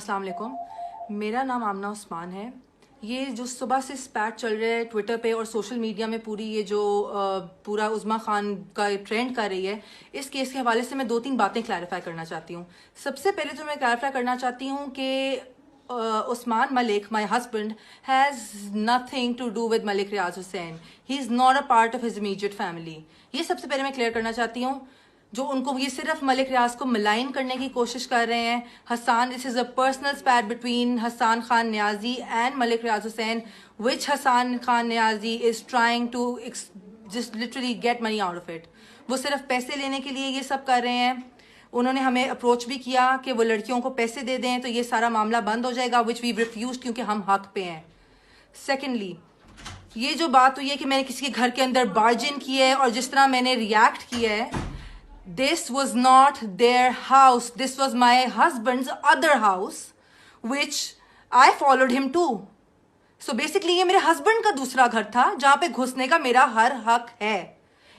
अस्सलाम वालेकुम। मेरा नाम आमना उस्मान है। ये जो सुबह से स्पैट चल रहा है ट्विटर पे और सोशल मीडिया में, पूरी ये जो पूरा उज़्मा खान का ट्रेंड कर रही है, इस केस के हवाले से मैं 2-3 बातें क्लैरिफाई करना चाहती हूँ। सबसे पहले तो मैं क्लैरिफाई करना चाहती हूँ कि Usman Malik, my husband, has nothing to do with Malik Riaz Hussain. He is not a part of his immediate family. ये सबसे पहले मैं क्लियर करना चाहती हूँ। जो उनको ये सिर्फ मलिक रियाज को मलाइन करने की कोशिश कर रहे हैं। Hasan, this is a personal spat between Hasan Khan Niazi and Malik Riaz Hussain, which Hasan Khan Niazi is trying to just literally get money out of it. वो सिर्फ पैसे लेने के लिए ये सब कर रहे हैं। उन्होंने हमें अप्रोच भी किया कि वो लड़कियों को पैसे दे दें तो ये सारा मामला बंद हो जाएगा, विच वी रिफ्यूज, क्योंकि हम हक पे हैं। सेकेंडली, ये जो बात हुई है कि मैंने किसी के घर के अंदर बार्ज इन किया है और जिस तरह मैंने रिएक्ट किया है, this was not their house, this was my husband's other house which I followed him to. So basically ये मेरे हस्बैंड का दूसरा घर था जहां पे घुसने का मेरा हर हक है।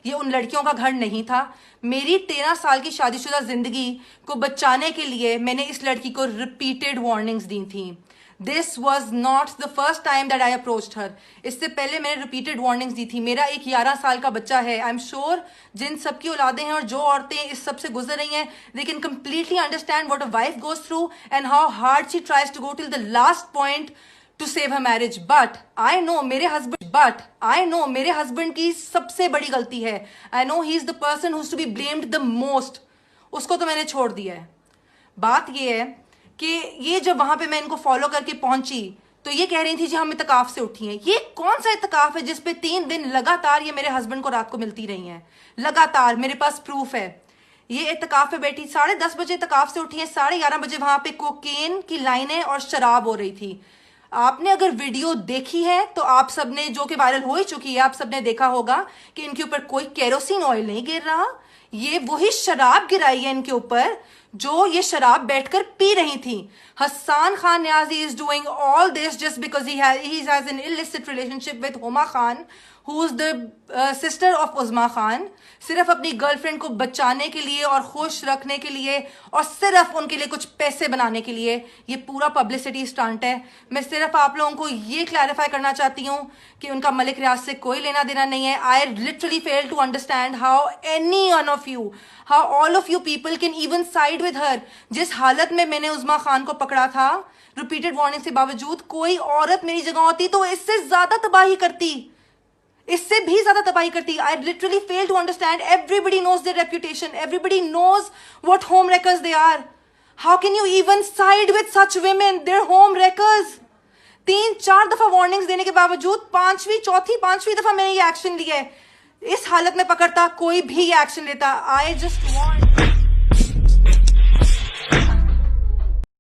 ये उन लड़कियों का घर नहीं था। मेरी 13 साल की शादीशुदा जिंदगी को बचाने के लिए मैंने इस लड़की को रिपीटेड वार्निंग्स दी थी। This was not the first time that I approached her. इससे पहले मैंने रिपीटेड वार्निंग्स दी थी। मेरा एक 11 साल का बच्चा है। आई एम श्योर जिन सबकी औलादें हैं और जो औरतें इस सब से गुजर रही हैं, they can completely understand what a wife goes through and how hard she tries to go till the last point to save her marriage. But I know मेरे हस्बैंड की सबसे बड़ी गलती है। I know he is the person who's to be blamed the most. उसको तो मैंने छोड़ दिया है। बात ये है कि ये जब वहां पे मैं इनको फॉलो करके पहुंची तो ये कह रही थी जी हम इत्तकाफ से उठी हैं। ये कौन सा इत्तकाफ है जिसपे 3 दिन लगातार ये मेरे हस्बैंड को रात को मिलती रही हैं? लगातार मेरे पास प्रूफ है। ये इत्तकाफ पे बैठी 10:30 बजे इत्तकाफ से उठी है, 11:30 बजे वहां पे कोकेन की लाइनें और शराब हो रही थी। आपने अगर वीडियो देखी है तो आप सबने, जो कि वायरल हो ही चुकी है, आप सबने देखा होगा कि इनके ऊपर कोई केरोसिन ऑयल नहीं गिर रहा। ये वही शराब गिराई है इनके ऊपर जो ये शराब बैठकर पी रही थी। Hasan Khan Niazi is doing all this just because he has an illicit relationship with Huma Khan, who is the sister of Uzma Khan. सिर्फ अपनी गर्लफ्रेंड को बचाने के लिए और खुश रखने के लिए और सिर्फ उनके लिए कुछ पैसे बनाने के लिए ये पूरा पब्लिसिटी स्टंट है। मैं सिर्फ आप लोगों को ये क्लैरिफाई करना चाहती हूँ कि उनका मलिक रियाज से कोई लेना देना नहीं है। I literally fail to understand how any one of you, how all of you people can even side with her. जिस हालत में मैंने उज़्मा खान को पकड़ा था, रिपीटेड वार्निंग के बावजूद, कोई औरत मेरी जगह होती तो इससे ज्यादा तबाही करती, इससे भी ज्यादा तबाही करती। I literally fail to understand. Everybody knows their reputation. Everybody knows what home wreckers they are. How can you even side with such women? They're home wreckers. 3-4 दफा वार्निंग्स देने के बावजूद चौथी पांचवी दफा मैंने ये एक्शन लिया है। इस हालत में पकड़ता कोई भी ये एक्शन लेता। I just want